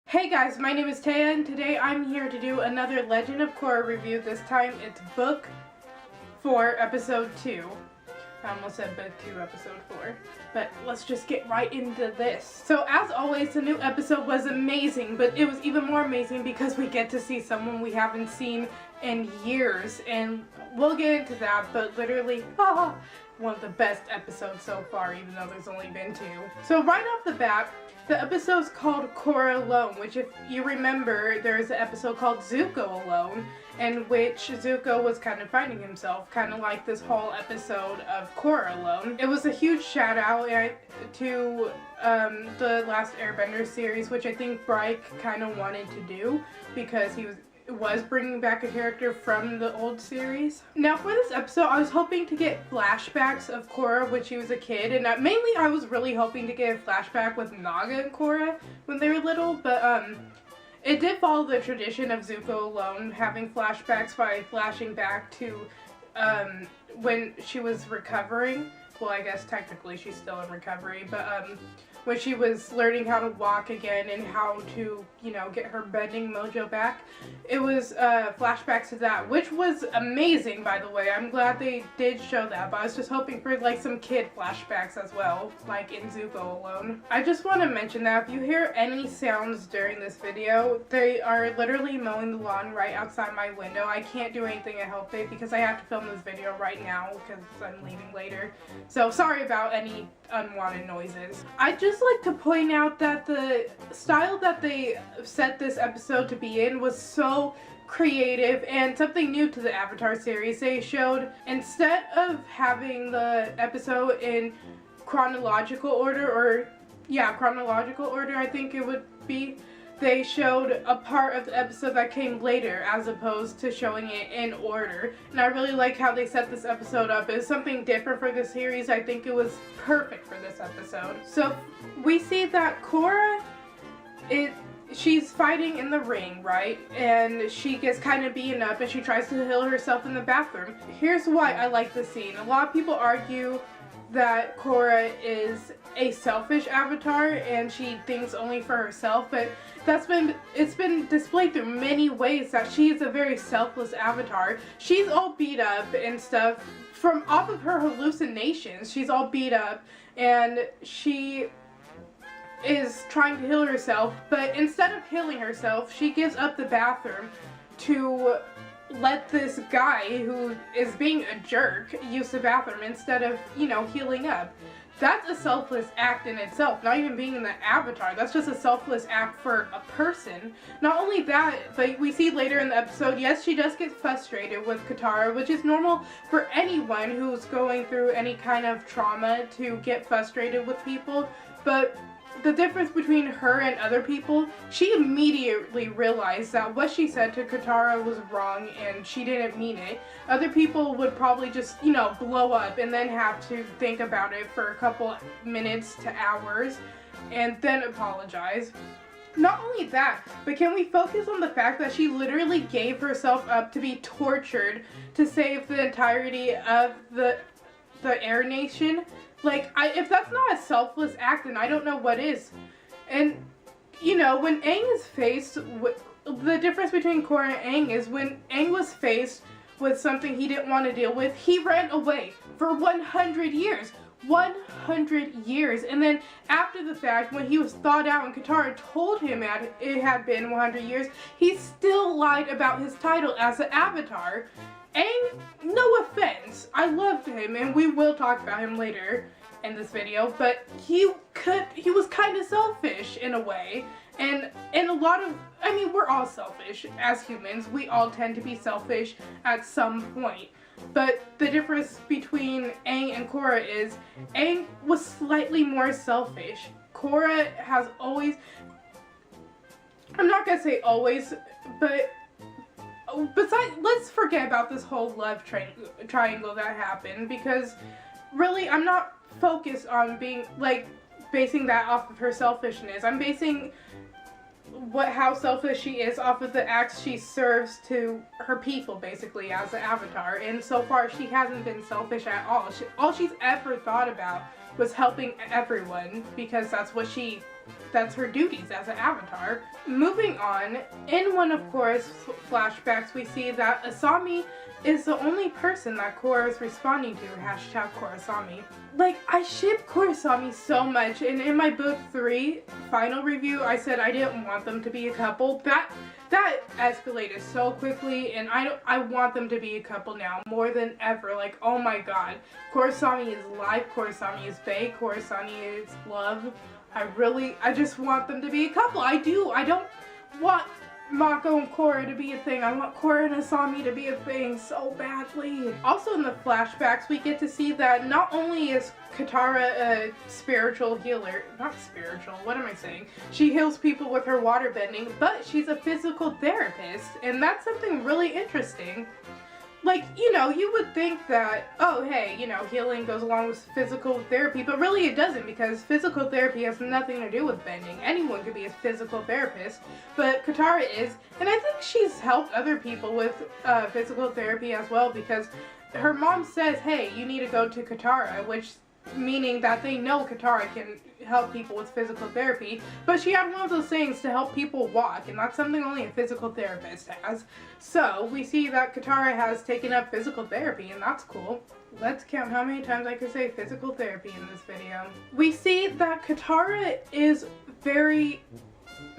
Hey guys, my name is Taya and today I'm here to do another Legend of Korra review. This time it's Book 4, Episode 2. I almost said Book 2, Episode 4. But let's just get right into this. So as always, the new episode was amazing, but it was even more amazing because we get to see someone we haven't seen in years. And we'll get into that, but literally, one of the best episodes so far, even though there's only been 2. So right off the bat, the episode's called Korra Alone, which if you remember, there's an episode called Zuko Alone, in which Zuko was kind of finding himself, kind of like this whole episode of Korra Alone. It was a huge shout out to the last Airbender series, which I think Bryke kind of wanted to do because he was bringing back a character from the old series. Now for this episode, I was hoping to get flashbacks of Korra when she was a kid, and mainly I was really hoping to get a flashback with Naga and Korra when they were little, but it did follow the tradition of Zuko Alone having flashbacks by flashing back to when she was recovering. Well, I guess technically she's still in recovery, but when she was learning how to walk again and how to, you know, get her bending mojo back. It was flashbacks to that, which was amazing, by the way. I'm glad they did show that, but I was just hoping for like some kid flashbacks as well, like in Zuko Alone. I just want to mention that if you hear any sounds during this video, they are literally mowing the lawn right outside my window. I can't do anything to help it because I have to film this video right now because I'm leaving later. So sorry about any unwanted noises. I'd just like to point out that the style that they set this episode to be in was so creative and something new to the Avatar series. They showed, instead of having the episode in chronological order, I think it would be, they showed a part of the episode that came later as opposed to showing it in order. And I really like how they set this episode up. It was something different for the series. I think it was perfect for this episode. So we see that Korra, she's fighting in the ring, right? And she gets kind of beaten up and she tries to heal herself in the bathroom. Here's why I like this scene. A lot of people argue that Korra is a selfish avatar and she thinks only for herself, but it's been displayed through many ways that she is a very selfless avatar. She's all beat up and stuff from off of her hallucinations. She's all beat up and she is trying to heal herself, but instead of healing herself, she gives up the bathroom to let this guy who is being a jerk use the bathroom instead of, you know, healing up. That's a selfless act in itself, not even being in the avatar. That's just a selfless act for a person. Not only that, but we see later in the episode, yes, she does get frustrated with Katara, which is normal for anyone who's going through any kind of trauma to get frustrated with people, but the difference between her and other people, she immediately realized that what she said to Katara was wrong and she didn't mean it. Other people would probably just, you know, blow up and then have to think about it for a couple minutes to hours and then apologize. Not only that, but can we focus on the fact that she literally gave herself up to be tortured to save the entirety of the Air Nation? Like, if that's not a selfless act, then I don't know what is. And, you know, when Aang is faced with, the difference between Korra and Aang is when Aang was faced with something he didn't want to deal with, he ran away for 100 years. 100 years. And then after the fact, when he was thawed out and Katara told him it had been 100 years, he still lied about his title as an Avatar. Aang, no offense, I loved him and we will talk about him later in this video, but he was kind of selfish in a way, and a lot of, I mean, we're all selfish as humans, we all tend to be selfish at some point, but the difference between Aang and Korra is Aang was slightly more selfish. Korra has always, I'm not gonna say always, but besides, let's forget about this whole love triangle that happened, because really I'm not focused on basing that off of her selfishness. I'm basing how selfish she is off of the acts she serves to her people, basically, as an avatar, and so far she hasn't been selfish at all. All she's ever thought about was helping everyone because that's what she that's her duties as an avatar. Moving on, in one of Korra's flashbacks, we see that Asami is the only person that Korra is responding to, hashtag Korrasami. Like, I ship Korrasami so much, and in my book 3 final review, I said I didn't want them to be a couple. That escalated so quickly, and I want them to be a couple now, more than ever. Like, oh my god. Korrasami is life, Korrasami is bae, Korrasami is love. I just want them to be a couple. I don't want Mako and Korra to be a thing. I want Korra and Asami to be a thing so badly. Also in the flashbacks, we get to see that not only is Katara a spiritual healer, not spiritual, what am I saying? She heals people with her water bending, but she's a physical therapist, and that's something really interesting. Like, you know, you would think that, oh, hey, you know, healing goes along with physical therapy, but really it doesn't, because physical therapy has nothing to do with bending. Anyone could be a physical therapist, but Katara is, and I think she's helped other people with physical therapy as well, because her mom says, hey, you need to go to Katara, which meaning that they know Katara can help people with physical therapy, but she had one of those things to help people walk, and that's something only a physical therapist has. So we see that Katara has taken up physical therapy, and that's cool. Let's count how many times I could say physical therapy in this video. We see that Katara is very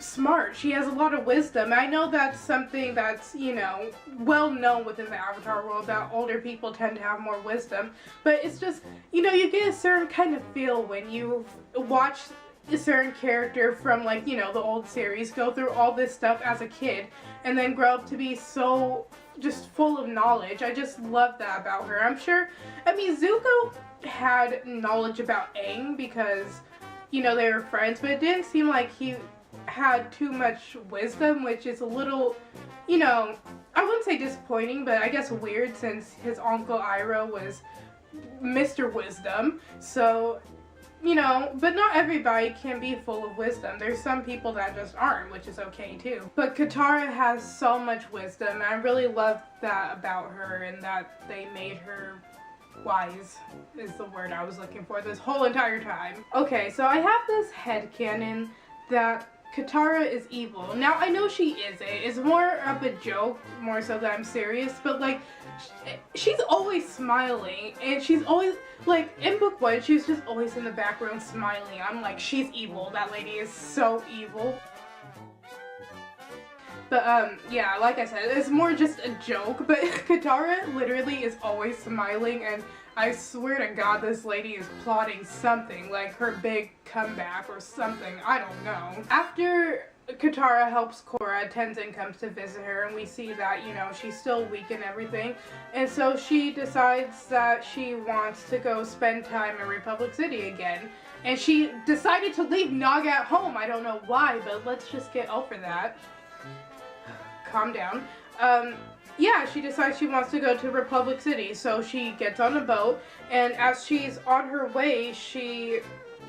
smart. She has a lot of wisdom. I know that's something that's, you know, well known within the Avatar world, that older people tend to have more wisdom, but it's just, you know, you get a certain kind of feel when you watch a certain character from, like, you know, the old series go through all this stuff as a kid and then grow up to be so just full of knowledge. I just love that about her. I'm sure, I mean, Zuko had knowledge about Aang because, you know, they were friends, but it didn't seem like he had too much wisdom, which is a little, you know, I wouldn't say disappointing, but I guess weird, since his uncle Iroh was Mr. Wisdom. So, you know, but not everybody can be full of wisdom. There's some people that just aren't, which is okay too. But Katara has so much wisdom, and I really love that about her, and that they made her wise is the word I was looking for this whole entire time. Okay, so I have this headcanon that Katara is evil. Now, I know she isn't. It's more of a joke, more so that I'm serious, but, like, she's always smiling, and she's always, like, in book 1, she was just always in the background smiling. I'm like, she's evil. That lady is so evil. But, yeah, like I said, it's more just a joke, but Katara literally is always smiling, and I swear to God, this lady is plotting something, like her big comeback or something, I don't know. After Katara helps Korra, Tenzin comes to visit her, and we see that, you know, she's still weak and everything, and so she decides that she wants to go spend time in Republic City again, and she decided to leave Naga at home. I don't know why, but let's just get over that. Calm down. Yeah, she decides she wants to go to Republic City, so she gets on a boat, and as she's on her way, she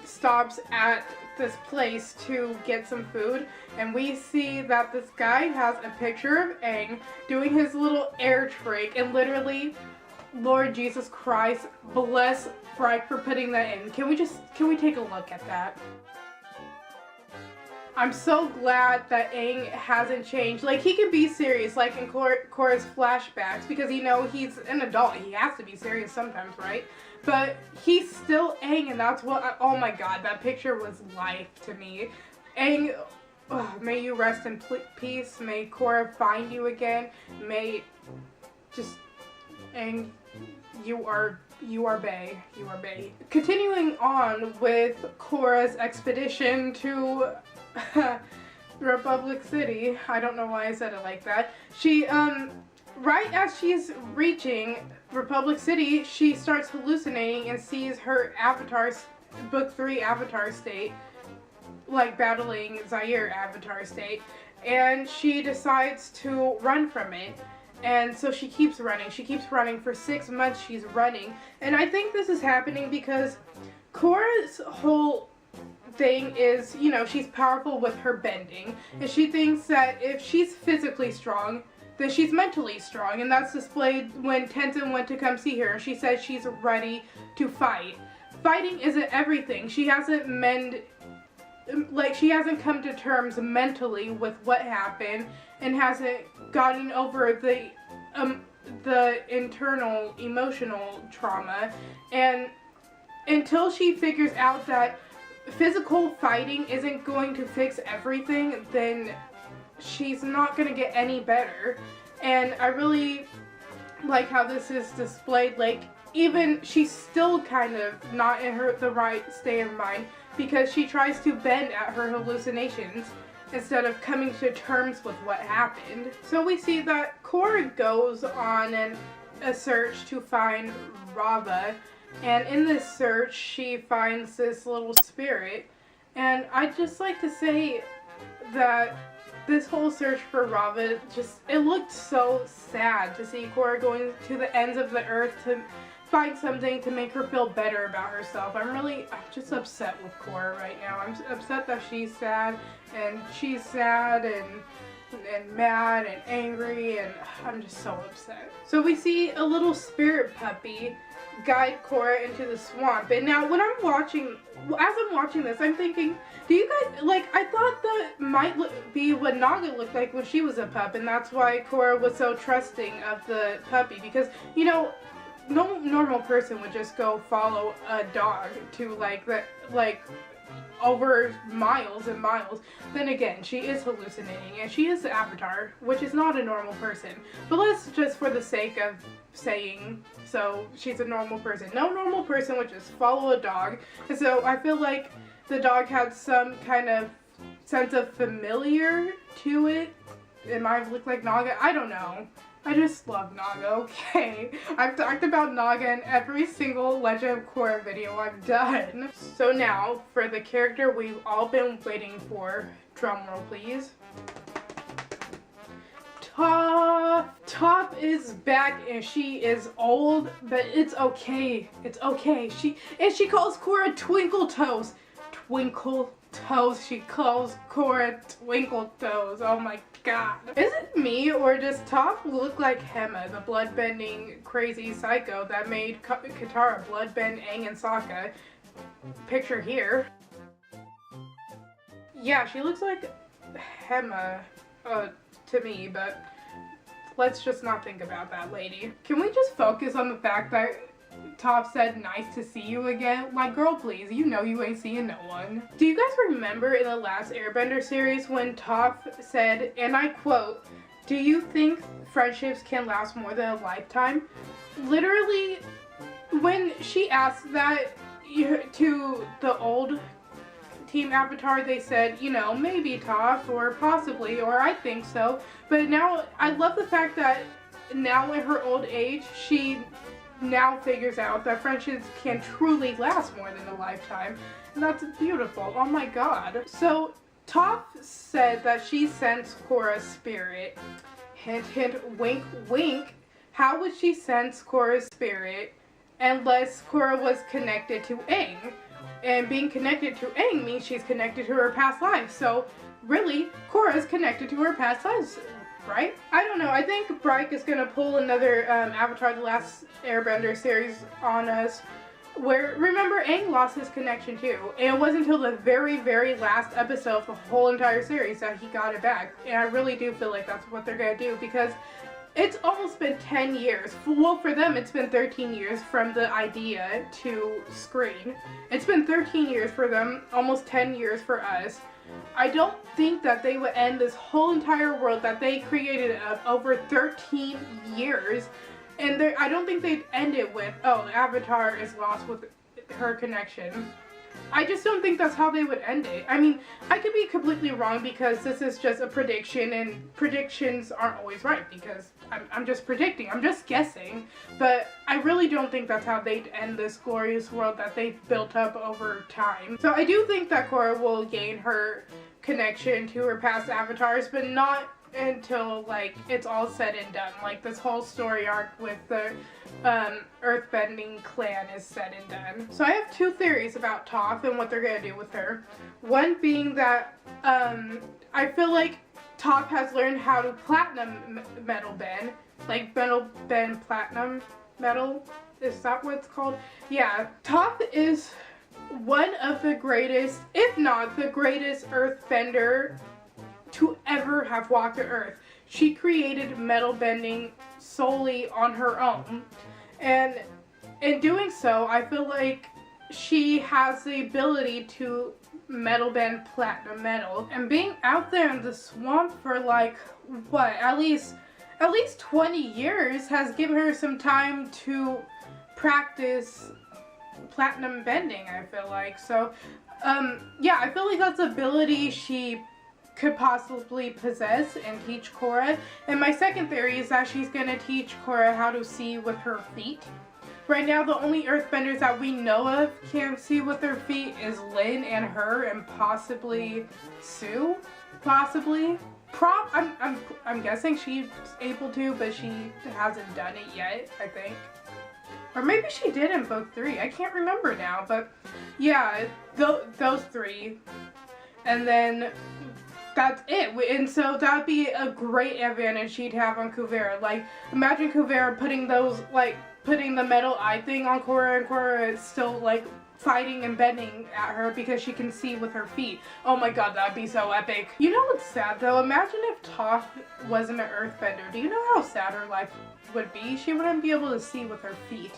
stops at this place to get some food, and we see that this guy has a picture of Aang doing his little air trick, and literally, Lord Jesus Christ, bless Frike for putting that in. Can we take a look at that? I'm so glad that Aang hasn't changed. Like, he can be serious, like in Korra's flashbacks, because, you know, he's an adult. He has to be serious sometimes, right? But he's still Aang, and that's what, oh my god, that picture was life to me. Aang, oh, may you rest in peace. May Korra find you again. May, just, Aang, you are bae. You are bae. Continuing on with Korra's expedition to Republic City. I don't know why I said it like that. She, right as she's reaching Republic City, she starts hallucinating and sees her avatar's, book 3 avatar state, like battling Zaire avatar state, and she decides to run from it. And so she keeps running. She keeps running. For 6 months she's running. And I think this is happening because Korra's whole thing is, you know, she's powerful with her bending, and she thinks that if she's physically strong, then she's mentally strong, and that's displayed when Tenzin went to come see her, and she said she's ready to fight. Fighting isn't everything. She hasn't like, she hasn't come to terms mentally with what happened and hasn't gotten over the internal emotional trauma. And until she figures out that physical fighting isn't going to fix everything, then she's not going to get any better. And I really like how this is displayed. Like, even she's still kind of not in the right state of mind, because she tries to bend at her hallucinations instead of coming to terms with what happened. So we see that Korra goes on a search to find Rava, and in this search she finds this little spirit. And I'd just like to say that this whole search for Rava, it looked so sad to see Korra going to the ends of the earth to find something to make her feel better about herself. I'm just upset with Korra right now. I'm upset that she's sad and mad and angry, and I'm just so upset. So we see a little spirit puppy guide Korra into the swamp. And now as I'm watching this, I'm thinking, do you guys, like, I thought that might be what Naga looked like when she was a pup, and that's why Korra was so trusting of the puppy, because, you know, no normal person would just go follow a dog to over miles and miles. Then again, she is hallucinating, and she is the Avatar, which is not a normal person. But let's just, for the sake of saying, so she's a normal person. No normal person would just follow a dog. And so I feel like the dog had some kind of sense of familiar to it. It might have looked like Naga. I don't know. I just love Naga, okay? I've talked about Naga in every single Legend of Korra video I've done. So now, for the character we've all been waiting for, drumroll please. Toph is back, and she is old, but it's okay. It's okay. She calls Korra Twinkle Toes. Twinkle Toes. She calls Korra Twinkle Toes. Oh my god. Is it me, or does Toph look like Hema, the bloodbending crazy psycho that made Katara bloodbend Aang and Sokka? Picture here. Yeah, she looks like Hema to me, but let's just not think about that, lady. Can we just focus on the fact that Toph said, "Nice to see you again"? Like, girl, please, you know you ain't seeing no one. Do you guys remember in the last Airbender series when Toph said, and I quote, "Do you think friendships can last more than a lifetime?" Literally, when she asked that to the old Team Avatar, they said, you know, maybe Toph, or possibly, or I think so. But now, I love the fact that now in her old age, she now figures out that friendships can truly last more than a lifetime. And that's beautiful. Oh my god. So, Toph said that she sensed Korra's spirit. Hint, hint, wink, wink. How would she sense Korra's spirit unless Korra was connected to Aang? And being connected to Aang means she's connected to her past life. So, really, Korra's connected to her past lives, right? I don't know. I think Bryke is going to pull another Avatar The Last Airbender series on us, where, remember, Aang lost his connection too. And it wasn't until the very, very last episode of the whole entire series that he got it back. And I really do feel like that's what they're going to do, because it's almost been 10 years. Well, for them, it's been 13 years from the idea to screen. It's been 13 years for them, almost 10 years for us. I don't think that they would end this whole entire world that they created of over 13 years. And I don't think they'd end it with, oh, Avatar is lost with her connection. I just don't think that's how they would end it. I mean, I could be completely wrong, because this is just a prediction, and predictions aren't always right, because I'm just predicting, I'm just guessing. But I really don't think that's how they'd end this glorious world that they've built up over time. So I do think that Korra will gain her connection to her past avatars, but not until, like, it's all said and done. Like, this whole story arc with the Earthbending clan is said and done. So I have two theories about Toph and what they're gonna do with her. One being that I feel like Toph has learned how to platinum metal bend, like bend platinum metal. Is that what it's called? Yeah, Toph is one of the greatest, if not the greatest earthbender to ever have walked the earth. She created metal bending solely on her own. And in doing so, I feel like she has the ability to metal bend platinum metal. And being out there in the swamp for like, what, at least 20 years has given her some time to practice platinum bending, I feel like. So, yeah, I feel like that's the ability she could possibly possess and teach Korra. And my second theory is that she's gonna teach Korra how to see with her feet. Right now, the only earthbenders that we know of can see with their feet is Lin and her, and possibly Sue. Possibly. I'm guessing she's able to, but she hasn't done it yet, I think. Or maybe she did in book 3. I can't remember now, but yeah, those 3. And then that's it. And so that'd be a great advantage she'd have on Kuvera. Like, imagine Kuvera putting the metal eye thing on Korra, and Korra is still like fighting and bending at her because she can see with her feet. Oh my god, that'd be so epic. You know what's sad though? Imagine if Toph wasn't an earthbender. Do you know how sad her life would be? She wouldn't be able to see with her feet.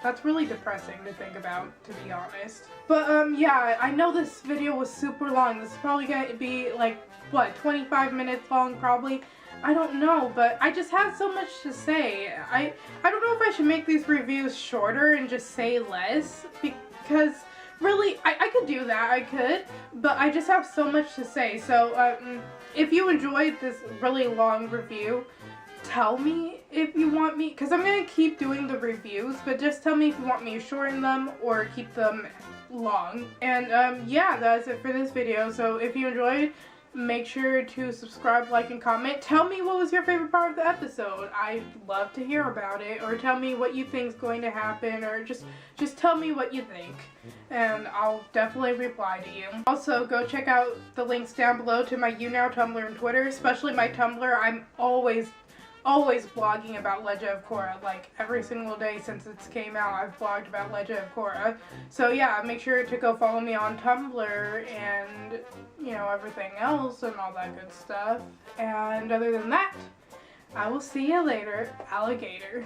That's really depressing to think about, to be honest. But yeah, I know this video was super long. This is probably gonna be like, what, 25 minutes long probably? I don't know, but I just have so much to say. I don't know if I should make these reviews shorter and just say less, because really, I could do that, I could, but I just have so much to say. So if you enjoyed this really long review, tell me if you want me, because I'm going to keep doing the reviews, but just tell me if you want me to shorten them or keep them long. And yeah, that's it for this video. So if you enjoyed, make sure to subscribe, like, and comment. Tell me what was your favorite part of the episode. I'd love to hear about it. Or tell me what you think is going to happen. Or just tell me what you think. And I'll definitely reply to you. Also, go check out the links down below to my YouNow, Tumblr, and Twitter. Especially my Tumblr. I'm always blogging about Legend of Korra. Like, every single day since it came out, I've blogged about Legend of Korra. So yeah, make sure to go follow me on Tumblr and, you know, everything else and all that good stuff. And other than that, I will see you later, alligator.